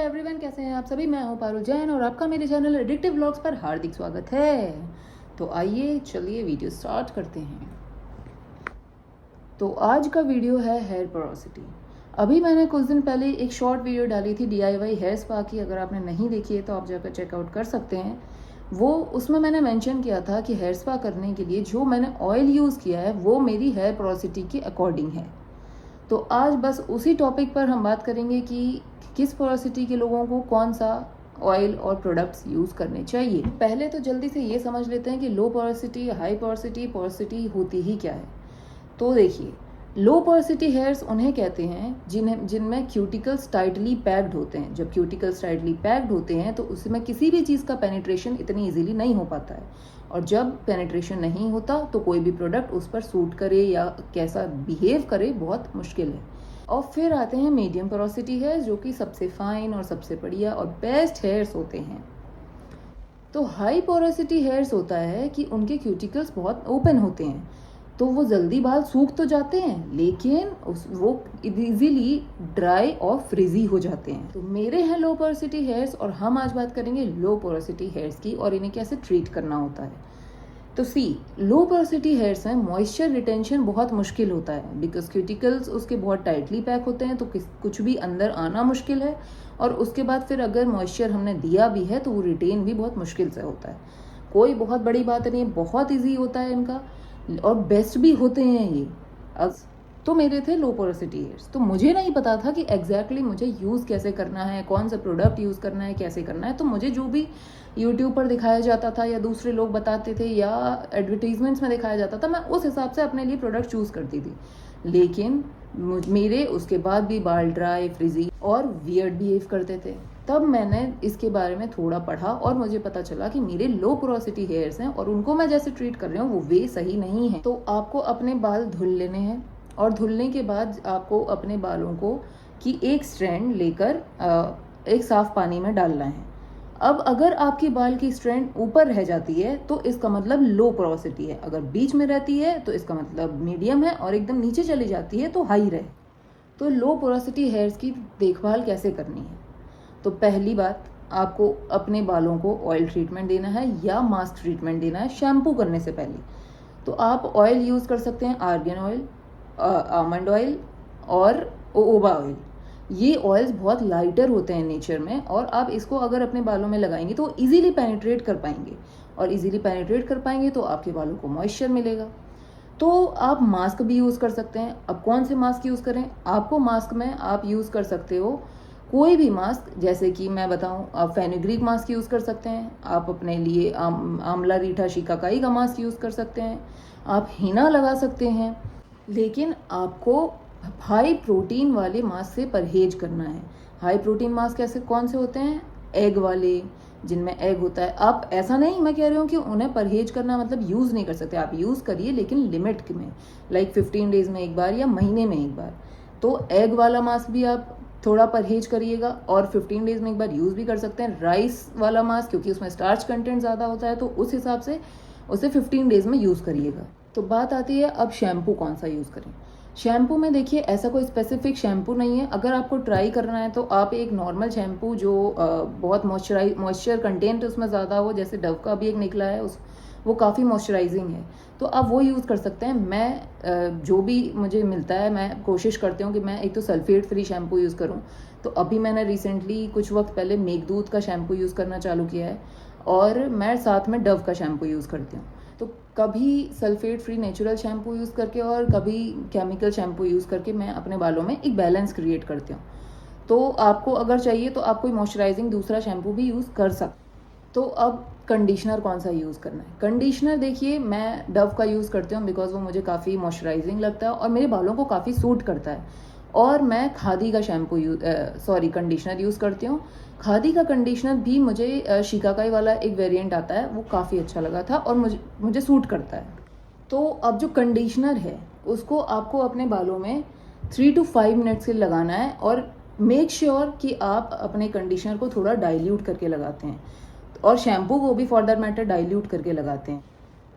Everyone, कैसे हैं आप सभी। मैं हूं पारुल जैन और आपका मेरे चैनल एडिक्टिव व्लॉग्स पर हार्दिक स्वागत है। तो आइए चलिए वीडियो स्टार्ट करते हैं। तो आज का वीडियो है हेयर पोरोसिटी। अभी मैंने कुछ दिन पहले एक शॉर्ट वीडियो डाली थी DIY हेयर स्पा की। अगर आपने नहीं देखी है तो आप जाकर चेकआउट कर सकते हैं। वो उसमें मैंने मेंशन किया था कि हेयर स्पा करने के लिए जो मैंने ऑयल यूज़ किया है वो मेरी हेयर पोरोसिटी के अकॉर्डिंग है। तो आज बस उसी टॉपिक पर हम बात करेंगे कि किस पोरोसिटी के लोगों को कौन सा ऑयल और प्रोडक्ट्स यूज़ करने चाहिए। पहले तो जल्दी से ये समझ लेते हैं कि लो पोरोसिटी, हाई पोरोसिटी होती ही क्या है। तो देखिए, लो पोरोसिटी हेयर्स उन्हें कहते हैं जिनमें क्यूटिकल्स टाइटली पैक्ड होते हैं। जब क्यूटिकल्स टाइटली पैक्ड होते हैं तो उसमें किसी भी चीज़ का पेनिट्रेशन इतनी इजीली नहीं हो पाता है, और जब पेनिट्रेशन नहीं होता तो कोई भी प्रोडक्ट उस पर सूट करे या कैसा बिहेव करे बहुत मुश्किल है। और फिर आते हैं मीडियम पोरोसिटी हेयर्स, जो कि सबसे फाइन और सबसे बढ़िया और बेस्ट हेयर्स होते हैं। तो हाई पोरोसिटी हेयर्स होता है कि उनके क्यूटिकल्स बहुत ओपन होते हैं, तो वो जल्दी बाल सूख तो जाते हैं लेकिन वो इजीली ड्राई और फ्रिजी हो जाते हैं। तो मेरे हैं लो पोरोसिटी हेयर्स और हम आज बात करेंगे लो पोरोसिटी हेयर्स की और इन्हें कैसे ट्रीट करना होता है। तो लो पोरोसिटी हेयर्स में मॉइस्चर रिटेंशन बहुत मुश्किल होता है, बिकॉज क्यूटिकल्स उसके बहुत टाइटली पैक होते हैं, तो कुछ भी अंदर आना मुश्किल है। और उसके बाद फिर अगर मॉइस्चर हमने दिया भी है तो वो रिटेन भी बहुत मुश्किल से होता है। कोई बहुत बड़ी बात नहीं है, बहुत ईजी होता है इनका और बेस्ट भी होते हैं ये। अब तो मेरे थे लो पोरोसिटी हेयर्स, तो मुझे नहीं पता था कि एग्जैक्टली मुझे यूज़ कैसे करना है, कौन सा प्रोडक्ट यूज़ करना है, कैसे करना है। तो मुझे जो भी यूट्यूब पर दिखाया जाता था या दूसरे लोग बताते थे या एडवर्टीजमेंट्स में दिखाया जाता था, मैं उस हिसाब से अपने लिए प्रोडक्ट चूज़ करती थी। लेकिन मेरे उसके बाद भी बाल ड्राई, फ्रिजी और वियर्ड बिहेव करते थे। तब मैंने इसके बारे में थोड़ा पढ़ा और मुझे पता चला कि मेरे लो पोरोसिटी हेयर्स हैं और उनको मैं जैसे ट्रीट कर रही हूँ वो वे सही नहीं है। तो आपको अपने बाल धुल लेने हैं और धुलने के बाद आपको अपने बालों को की एक स्ट्रैंड लेकर एक साफ पानी में डालना है। अब अगर आपकी बाल की स्ट्रैंड ऊपर रह जाती है तो इसका मतलब लो पोरोसिटी है, अगर बीच में रहती है तो इसका मतलब मीडियम है, और एकदम नीचे चली जाती है तो हाई रहे। तो लो पोरोसिटी हेयर्स की देखभाल कैसे करनी है। तो पहली बात, आपको अपने बालों को ऑयल ट्रीटमेंट देना है या मास्क ट्रीटमेंट देना है शैम्पू करने से पहले। तो आप ऑयल यूज़ कर सकते हैं, आर्गन ऑयल, आमंड ऑयल और ओबा ऑयल। ये ऑयल्स बहुत लाइटर होते हैं नेचर में, और आप इसको अगर अपने बालों में लगाएंगे तो इजीली पेनिट्रेट कर पाएंगे, और इजीली पेनिट्रेट कर पाएंगे तो आपके बालों को मॉइस्चर मिलेगा। तो आप मास्क भी यूज़ कर सकते हैं। अब कौन से मास्क यूज़ करें, आपको मास्क में आप यूज़ कर सकते हो कोई भी मास्क, जैसे कि मैं बताऊं, आप फेनुग्रीक मास्क यूज़ कर सकते हैं, आप अपने लिए आंवला रीठा शिकाकाई का मास्क यूज़ कर सकते हैं, आप हिना लगा सकते हैं। लेकिन आपको हाई प्रोटीन वाले मास्क से परहेज करना है। हाई प्रोटीन मास्क कैसे कौन से होते हैं, एग वाले, जिनमें एग होता है। आप ऐसा नहीं मैं कह रही हूँ कि उन्हें परहेज करना मतलब यूज़ नहीं कर सकते, आप यूज़ करिए लेकिन लिमिट में, लाइक 15 डेज में एक बार या महीने में एक बार। तो एग वाला मास्क भी आप थोड़ा परहेज करिएगा और 15 डेज में एक बार यूज़ भी कर सकते हैं। राइस वाला मास्क, क्योंकि उसमें स्टार्च कंटेंट ज़्यादा होता है, तो उस हिसाब से उसे 15 डेज में यूज़ करिएगा। तो बात आती है अब शैम्पू कौन सा यूज़ करें। शैम्पू में देखिए, ऐसा कोई स्पेसिफिक शैम्पू नहीं है। अगर आपको ट्राई करना है तो आप एक नॉर्मल शैम्पू जो बहुत मॉइस्चर कंटेंट उसमें ज़्यादा हो, जैसे डव का भी एक निकला है वो काफ़ी मॉइस्चराइजिंग है, तो आप वो यूज़ कर सकते हैं। मैं जो भी मुझे मिलता है मैं कोशिश करती हूँ कि मैं एक तो सल्फेट फ्री शैम्पू यूज़ करूँ। तो अभी मैंने रिसेंटली कुछ वक्त पहले मेघदूत का शैम्पू यूज़ करना चालू किया है, और मैं साथ में डव का शैम्पू यूज़ करती हूँ। तो कभी sulphate free natural shampoo use करके और कभी केमिकल शैम्पू यूज़ करके मैं अपने बालों में एक बैलेंस क्रिएट करती हूँ। तो आपको अगर चाहिए तो आप कोई मॉइस्चराइजिंग दूसरा शैम्पू भी यूज़ कर सकते। तो अब कंडीशनर कौन सा यूज़ करना है। कंडीशनर देखिए, मैं डव का यूज़ करती हूँ बिकॉज वो मुझे काफ़ी मॉइस्चराइजिंग लगता है और मेरे बालों को काफ़ी सूट करता है। और मैं खादी का कंडीशनर यूज़ करती हूँ। खादी का कंडीशनर भी मुझे शिकाकाई वाला एक वेरिएंट आता है, वो काफ़ी अच्छा लगा था और मुझे सूट करता है। तो अब जो कंडीशनर है उसको आपको अपने बालों में 3 to 5 मिनट्स के लिए लगाना है, और मेक श्योर कि आप अपने कंडीशनर को थोड़ा डाइल्यूट करके लगाते हैं, और शैम्पू को भी फॉर दैट मैटर डाइल्यूट करके लगाते हैं।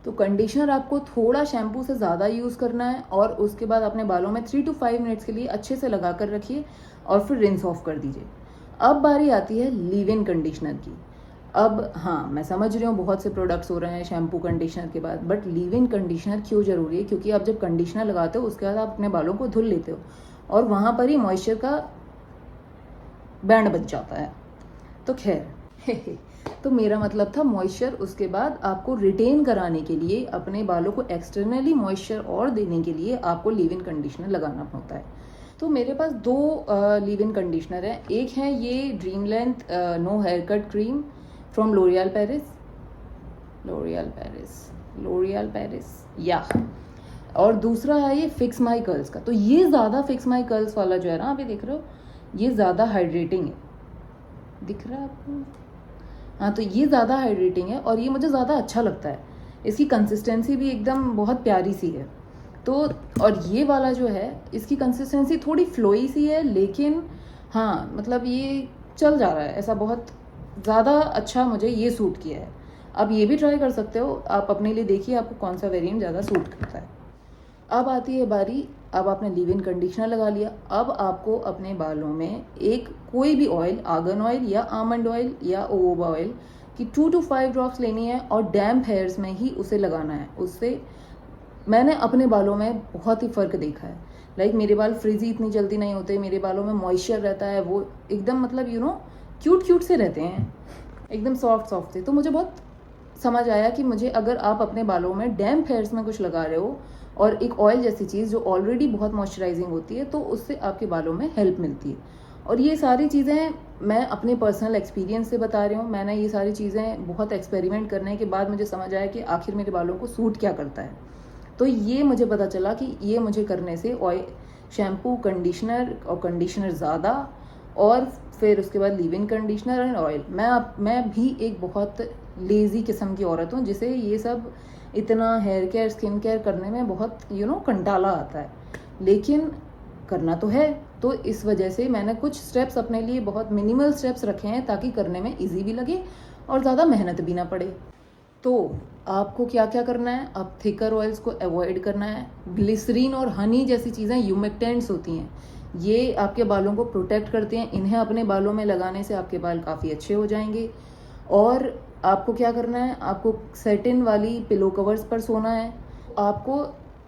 तो कंडीशनर आपको थोड़ा शैम्पू से ज़्यादा यूज़ करना है, और उसके बाद अपने बालों में 3 to 5 मिनट्स के लिए अच्छे से लगा कर रखिए और फिर रिंस ऑफ कर दीजिए। अब बारी आती है लीव इन कंडीशनर की। अब हाँ, मैं समझ रही हूँ बहुत से प्रोडक्ट्स हो रहे हैं शैम्पू कंडीशनर के बाद, बट लीव इन कंडीशनर क्यों ज़रूरी है? क्योंकि आप जब कंडीशनर लगाते हो उसके बाद आप अपने बालों को धुल लेते हो और वहाँ पर ही मॉइस्चर का बैंड बच जाता है। तो खैर तो मेरा मतलब था मॉइस्चर उसके बाद आपको रिटेन कराने के लिए, अपने बालों को एक्सटर्नली मॉइस्चर और देने के लिए आपको लीव इन कंडीशनर लगाना होता है। तो मेरे पास दो लीव इन कंडीशनर है। एक है ये dream length no haircut cream from L'Oreal Paris या, और दूसरा है ये फिक्स माई कर्ल्स का। तो ये ज़्यादा फिक्स माई कर्ल्स वाला जो है ना, आप ये देख रहे हो, ये ज़्यादा हाइड्रेटिंग है, दिख रहा है आपको? हाँ, तो ये ज़्यादा हाइड्रेटिंग है और ये मुझे ज़्यादा अच्छा लगता है। इसकी कंसिस्टेंसी भी एकदम बहुत प्यारी सी है। तो और ये वाला जो है, इसकी कंसिस्टेंसी थोड़ी फ्लोई सी है, लेकिन हाँ मतलब ये चल जा रहा है, ऐसा बहुत ज़्यादा अच्छा मुझे ये सूट किया है। अब ये भी ट्राई कर सकते हो आप अपने लिए, देखिए आपको कौन सा वेरिएंट ज़्यादा सूट करता है। अब आती है बारी, अब आपने लीव इन कंडीशनर लगा लिया, अब आपको अपने बालों में एक कोई भी ऑयल, आर्गन ऑयल या आमंड ऑयल या ओवा ऑयल की 2 to 5 ड्रॉप्स लेनी है और डैम्प हेयर्स में ही उसे लगाना है। उससे मैंने अपने बालों में बहुत ही फ़र्क देखा है। लाइक मेरे बाल फ्रिजी इतनी जल्दी नहीं होते, मेरे बालों में मॉइस्चर रहता है, वो एकदम मतलब क्यूट से रहते हैं, एकदम सॉफ्ट से। तो मुझे बहुत समझ आया कि मुझे, अगर आप अपने बालों में डैम्प हेयर्स में कुछ लगा रहे हो और एक ऑयल जैसी चीज़ जो ऑलरेडी बहुत मॉइस्चराइजिंग होती है, तो उससे आपके बालों में हेल्प मिलती है। और ये सारी चीज़ें मैं अपने पर्सनल एक्सपीरियंस से बता रही हूँ। मैंने ये सारी चीज़ें बहुत एक्सपेरिमेंट करने के बाद मुझे समझ आया कि आखिर मेरे बालों को सूट क्या करता है। तो ये मुझे पता चला कि ये मुझे करने से ऑयल, शैम्पू, कंडीशनर और कंडीशनर ज़्यादा, और फिर उसके बाद leave in conditioner and oil. मैं भी एक बहुत लेज़ी किस्म की औरत हूँ जिसे ये सब इतना हेयर केयर, स्किन केयर करने में बहुत कंटाला आता है, लेकिन करना तो है। तो इस वजह से मैंने कुछ स्टेप्स अपने लिए, बहुत मिनिमल स्टेप्स रखे हैं ताकि करने में ईजी भी लगे और ज़्यादा मेहनत भी ना पड़े। तो आपको क्या क्या करना है? आप थिकर ऑयल्स को अवॉइड करना है। ग्लिसरीन और हनी जैसी चीज़ें ह्यूमिक्टेंट्स होती हैं, ये आपके बालों को प्रोटेक्ट करते हैं। इन्हें अपने बालों में लगाने से आपके बाल काफ़ी अच्छे हो जाएंगे। और आपको क्या करना है? आपको सेटिन वाली पिलो कवर्स पर सोना है। आपको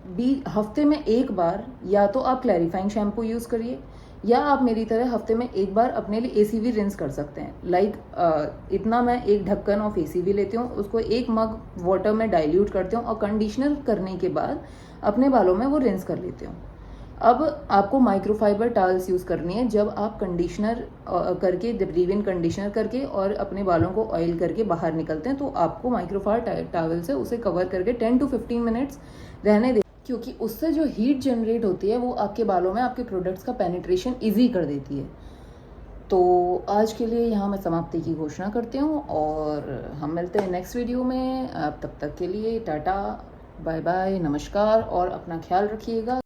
भी हफ्ते में एक बार या तो आप क्लैरिफाइंग शैम्पू यूज़ करिए, या आप मेरी तरह हफ्ते में एक बार अपने लिए एसीवी रिंस कर सकते हैं। लाइक इतना मैं एक ढक्कन ऑफ एसीवी लेती हूँ, उसको 1 मग वाटर में डाइल्यूट करती हूँ और कंडीशनर करने के बाद अपने बालों में वो रिंस कर लेती हूँ। अब आपको माइक्रोफाइबर टावल्स यूज़ करनी है जब आप कंडीशनर करके, जब लीव इन कंडीशनर करके और अपने बालों को ऑयल करके बाहर निकलते हैं, तो आपको माइक्रोफाइबर टावल से उसे कवर करके 10 to 15 मिनट्स रहने दें, क्योंकि उससे जो हीट जनरेट होती है वो आपके बालों में आपके प्रोडक्ट्स का पेनिट्रेशन ईजी कर देती है। तो आज के लिए यहाँ मैं समाप्ति की घोषणा करती हूँ और हम मिलते हैं नेक्स्ट वीडियो में। तब तक के लिए टाटा, बाय बाय, नमस्कार और अपना ख्याल रखिएगा।